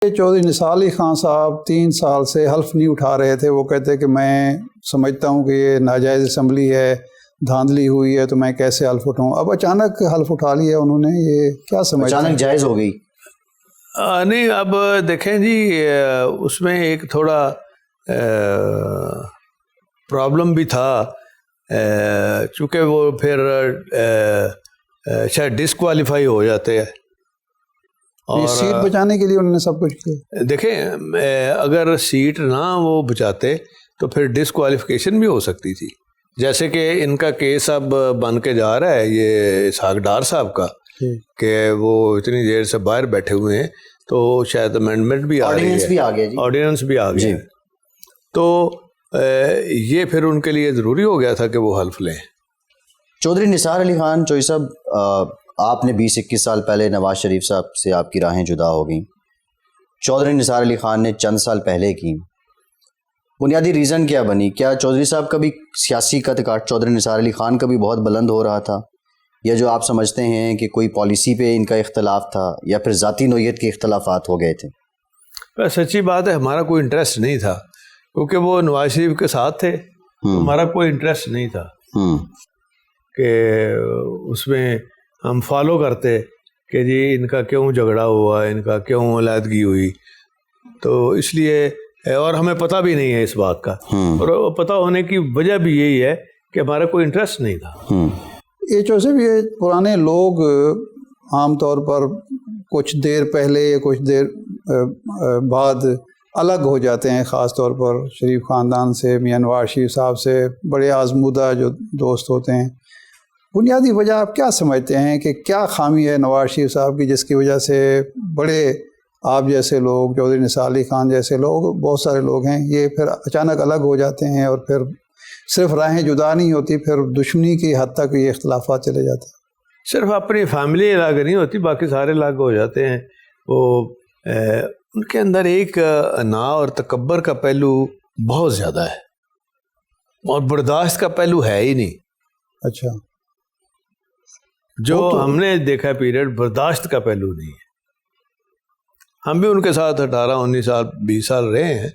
چودھری نثار علی خان صاحب 3 سال سے حلف نہیں اٹھا رہے تھے. وہ کہتے کہ میں سمجھتا ہوں کہ یہ ناجائز اسمبلی ہے, دھاندلی ہوئی ہے, تو میں کیسے حلف اٹھاؤں. اب اچانک حلف اٹھا لیا انہوں نے, یہ کیا سمجھتے ہیں؟ اچانک جائز ہو گئی؟ نہیں, اب دیکھیں جی, اس میں ایک تھوڑا پرابلم بھی تھا, چونکہ وہ پھر شاید ڈسکوالیفائی ہو جاتے ہیں. اور سیٹ بچانے کے لیے انہوں نے سب کچھ کیا. دیکھیں, اگر سیٹ نہ وہ بچاتے تو پھر ڈسکوالیفیکیشن بھی ہو سکتی تھی. جیسے کہ ان کا کیس اب بن کے جا رہا ہے یہ اسحاق ڈار صاحب کا, کہ وہ اتنی دیر سے باہر بیٹھے ہوئے ہیں, تو شاید امینڈمنٹ بھی آ رہی ہے, آرڈیننس بھی آ گئی ہے. تو یہ پھر ان کے لیے ضروری ہو گیا تھا کہ وہ حلف لیں. چودھری نثار علی خان چوئی صاحب, آپ نے 20-21 سال پہلے نواز شریف صاحب سے آپ کی راہیں جدا ہو گئیں. چودھری نثار علی خان نے چند سال پہلے کی. بنیادی ریزن کیا بنی؟ کیا چودھری صاحب کا بھی سیاسی قد کاٹ چودھری نثار علی خان کا بھی بہت بلند ہو رہا تھا, یا جو آپ سمجھتے ہیں کہ کوئی پالیسی پہ ان کا اختلاف تھا, یا پھر ذاتی نوعیت کے اختلافات ہو گئے تھے؟ سچی بات ہے, ہمارا کوئی انٹرسٹ نہیں تھا, کیونکہ وہ نواز شریف کے ساتھ تھے. ہمارا کوئی انٹرسٹ نہیں تھا کہ اس میں ہم فالو کرتے کہ جی ان کا کیوں جھگڑا ہوا, ان کا کیوں علیحدگی ہوئی. تو اس لیے, اور ہمیں پتہ بھی نہیں ہے اس بات کا, اور پتہ ہونے کی وجہ بھی یہی ہے کہ ہمارا کوئی انٹرسٹ نہیں تھا. ایچ او سے بھی پرانے لوگ عام طور پر کچھ دیر پہلے یا کچھ دیر بعد الگ ہو جاتے ہیں, خاص طور پر شریف خاندان سے, میاں نواز شریف صاحب سے, بڑے آزمودہ جو دوست ہوتے ہیں. بنیادی وجہ آپ کیا سمجھتے ہیں کہ کیا خامی ہے نواز شریف صاحب کی جس کی وجہ سے بڑے آپ جیسے لوگ, چودھری نثار علی خان جیسے لوگ, بہت سارے لوگ ہیں, یہ پھر اچانک الگ ہو جاتے ہیں, اور پھر صرف راہیں جدا نہیں ہوتی, پھر دشمنی کی حد تک یہ اختلافات چلے جاتے ہیں؟ صرف اپنی فیملی الگ نہیں ہوتی, باقی سارے الگ ہو جاتے ہیں. وہ ان کے اندر ایک انا اور تکبر کا پہلو بہت زیادہ ہے, اور برداشت کا پہلو ہے ہی نہیں. اچھا, جو ہم نے دیکھا پیریڈ, برداشت کا پہلو نہیں ہے. ہم بھی ان کے ساتھ 18-19 سال 20 سال رہے ہیں,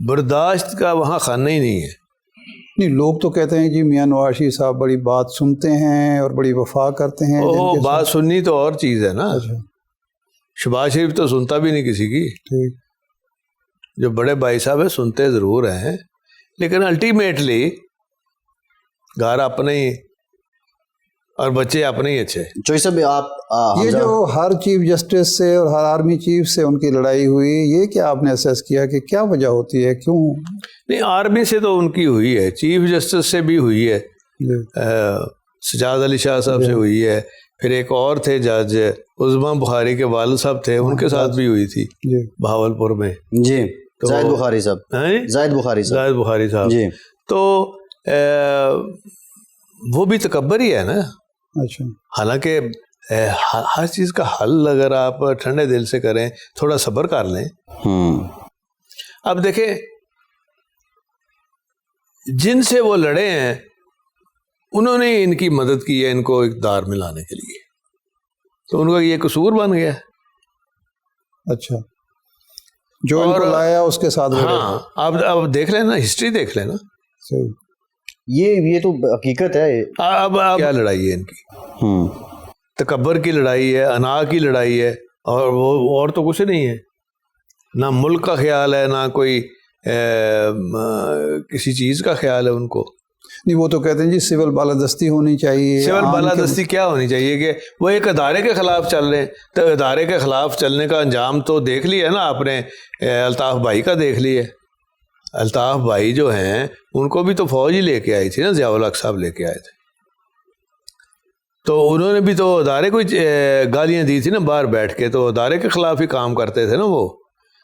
برداشت کا وہاں خانہ ہی نہیں ہے. نہیں, لوگ تو کہتے ہیں جی میاں نواز شریف صاحب بڑی بات سنتے ہیں اور بڑی وفا کرتے ہیں. بات سننی تو اور چیز ہے نا. شہباز شریف تو سنتا بھی نہیں کسی کی. جو بڑے بھائی صاحب ہیں سنتے ضرور ہیں, لیکن الٹیمیٹلی گھر اپنے ہی اور بچے اپنے ہی اچھے. چوئی صاحب, آپ یہ جو ہر چیف جسٹس سے اور ہر آرمی چیف سے ان کی لڑائی ہوئی, یہ کیا آپ نے اسیس کیا کہ کیا وجہ ہوتی ہے, کیوں؟ نہیں, آرمی سے تو ان کی ہوئی ہے, چیف جسٹس سے بھی ہوئی ہے, سجاد علی شاہ صاحب سے ہوئی ہے, پھر ایک اور تھے جج عظما بخاری کے والد صاحب تھے, ان کے ساتھ بھی ہوئی تھی بہاولپور میں. جی, زاہد بخاری صاحب. زاہد بخاری صاحب. جی, تو وہ بھی تکبر ہی ہے نا. اچھا, حالانکہ ہر چیز کا حل اگر آپ ٹھنڈے دل سے کریں, تھوڑا صبر کر لیں. اب دیکھیں, جن سے وہ لڑے ہیں انہوں نے ان کی مدد کی ہے ان کو اقتدار میں لانے کے لیے, تو ان کا یہ قصور بن گیا. اچھا, جو ان کو لایا اس کے ساتھ. ہاں, اب دیکھ لینا, ہسٹری دیکھ لینا. صحیح, یہ تو حقیقت ہے. اب کیا لڑائی ہے ان کی؟ تکبر کی لڑائی ہے, انا کی لڑائی ہے, اور وہ اور تو کچھ نہیں ہے. نہ ملک کا خیال ہے, نہ کوئی کسی چیز کا خیال ہے ان کو. نہیں, وہ تو کہتے ہیں جی سول بالادستی ہونی چاہیے. سول بالادستی کیا ہونی چاہیے کہ وہ ایک ادارے کے خلاف چل رہے ہیں, تو ادارے کے خلاف چلنے کا انجام تو دیکھ لیا نا آپ نے, الطاف بھائی کا دیکھ لیا. الطاف بھائی جو ہیں ان کو بھی تو فوج ہی لے کے آئی تھی نا, ضیاء الحق صاحب لے کے آئے تھے, تو انہوں نے بھی تو ادارے کو گالیاں دی تھی نا باہر بیٹھ کے, تو ادارے کے خلاف ہی کام کرتے تھے نا وہ.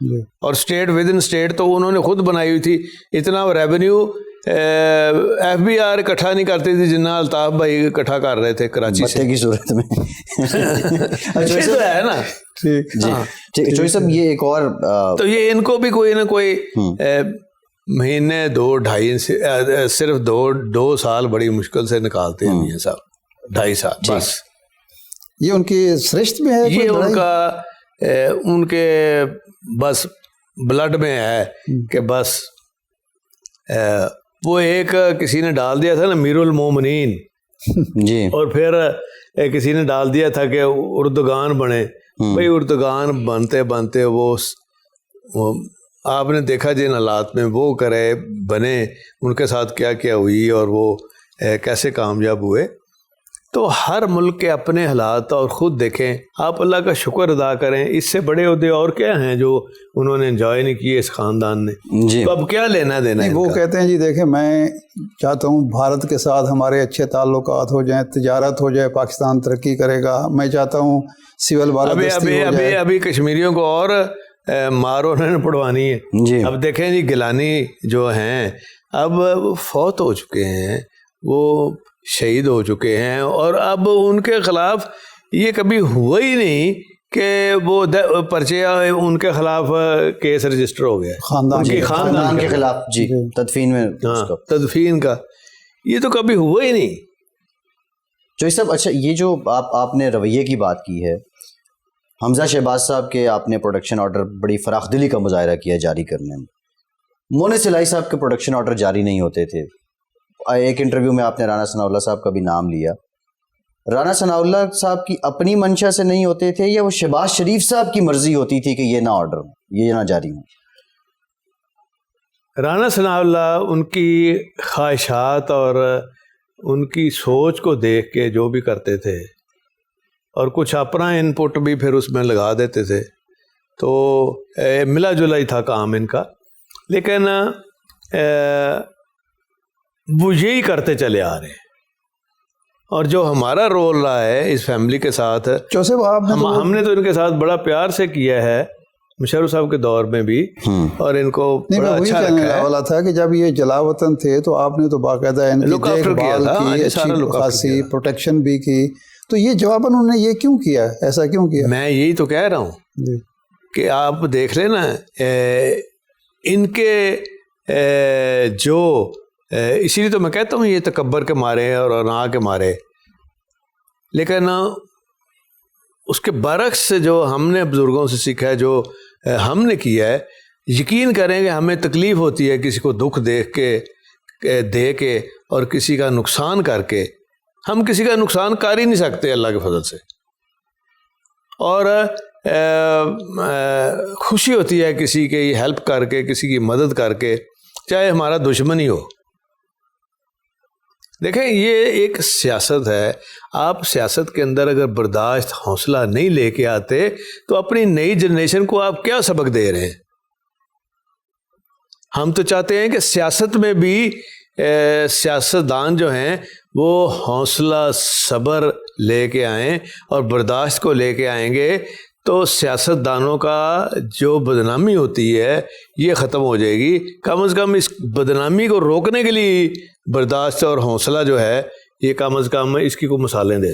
اور اسٹیٹ ود ان اسٹیٹ تو انہوں نے خود بنائی ہوئی تھی. اتنا ریونیو ایف بی آر اکٹھا نہیں کرتی تھی جتنا الطاف بھائی اکٹھا کر رہے تھے کراچی سے کی صورت میں. تو ہے نا. جی, چوئی صاحب, یہ ایک اور, تو یہ ان کو بھی کوئی نہ کوئی مہینے 2-2.5 صرف 2 سال بڑی مشکل سے نکالتے ہیں میاں صاحب, 2.5 سال بس. یہ ان کی سرشت میں ہے, یہ ان کا ان کے بس بلڈ میں ہے کہ بس وہ ایک کسی نے ڈال دیا تھا نا امیر المومنین، جی، اور پھر کسی نے ڈال دیا تھا کہ اردگان بنے. بھائی اردگان بنتے بنتے وہ آپ نے دیکھا جن حالات میں وہ کرے بنے، ان کے ساتھ کیا کیا ہوئی اور وہ کیسے کامیاب ہوئے. تو ہر ملک کے اپنے حالات اور خود دیکھیں. آپ اللہ کا شکر ادا کریں، اس سے بڑے عہدے اور کیا ہیں جو انہوں نے انجوائے نہیں کیے اس خاندان نے. جی، تو اب کیا لینا دینا ہے وہ ان کا؟ کہتے ہیں جی دیکھیں میں چاہتا ہوں بھارت کے ساتھ ہمارے اچھے تعلقات ہو جائیں، تجارت ہو جائے، پاکستان ترقی کرے گا. میں چاہتا ہوں سول بالادستی ہو جائے. ابھی کشمیریوں کو اور مار انہوں نے پڑوانی ہے. جی، اب دیکھیں جی گیلانی جو ہیں اب فوت ہو چکے ہیں، وہ شہید ہو چکے ہیں، اور اب ان کے خلاف یہ کبھی ہوا ہی نہیں کہ وہ پرچے ان کے خلاف کیس رجسٹر ہو گیا خاندان کے خلاف. جی، تدفین میں. ہاں، تدفین کا یہ تو کبھی ہوا ہی نہیں. چوئی صاحب، اچھا یہ جو آپ نے رویے کی بات کی ہے، حمزہ شہباز صاحب کے آپ نے پروڈکشن آرڈر بڑی فراخ دلی کا مظاہرہ کیا جاری کرنے میں. مونے سلائی صاحب کے پروڈکشن آرڈر جاری نہیں ہوتے تھے. ایک انٹرویو میں آپ نے رانا ثناء اللہ صاحب کا بھی نام لیا. رانا ثناء اللہ صاحب کی اپنی منشا سے نہیں ہوتے تھے یا وہ شہباز شریف صاحب کی مرضی ہوتی تھی کہ یہ نہ آرڈر ہوں، یہ نہ جاری ہوں؟ رانا ثناء اللہ ان کی خواہشات اور ان کی سوچ کو دیکھ کے جو بھی کرتے تھے، اور کچھ اپنا ان پٹ بھی پھر اس میں لگا دیتے تھے، تو ملا جلا ہی تھا کام ان کا. لیکن وہ یہی کرتے چلے آ رہے ہیں. اور جو ہمارا رول رہا ہے اس فیملی کے ساتھ، ہم نے تو ان کے ساتھ بڑا پیار سے کیا ہے، مشرف صاحب کے دور میں بھی، اور ان کو بڑا اچھا رکھا ہے. والا تھا کہ جب یہ جلاوطن تھے تو آپ نے تو باقاعدہ ان کی دیکھ بھال کی، اچھی خاصی پروٹیکشن بھی کی. تو یہ جواباً انہوں نے یہ کیوں کیا، ایسا کیوں کیا؟ میں یہی تو کہہ رہا ہوں کہ آپ دیکھ لیں نا ان کے جو اسی لیے تو میں کہتا ہوں یہ تکبر کے مارے اور انا کے مارے. لیکن اس کے برعکس جو ہم نے بزرگوں سے سیکھا ہے، جو ہم نے کیا ہے، یقین کریں کہ ہمیں تکلیف ہوتی ہے کسی کو دکھ دے کے اور کسی کا نقصان کر کے. ہم کسی کا نقصان کر ہی نہیں سکتے اللہ کے فضل سے. اور خوشی ہوتی ہے کسی کی ہیلپ کر کے، کسی کی مدد کر کے، چاہے ہمارا دشمن ہی ہو. دیکھیں یہ ایک سیاست ہے. آپ سیاست کے اندر اگر برداشت، حوصلہ نہیں لے کے آتے تو اپنی نئی جنریشن کو آپ کیا سبق دے رہے ہیں؟ ہم تو چاہتے ہیں کہ سیاست میں بھی سیاستدان جو ہیں وہ حوصلہ، صبر لے کے آئیں اور برداشت کو لے کے آئیں گے تو سیاستدانوں کا جو بدنامی ہوتی ہے یہ ختم ہو جائے گی. کم از کم اس بدنامی کو روکنے کے لیے برداشت اور حوصلہ جو ہے یہ کم از کم اس کی کو مثالیں دے دیں.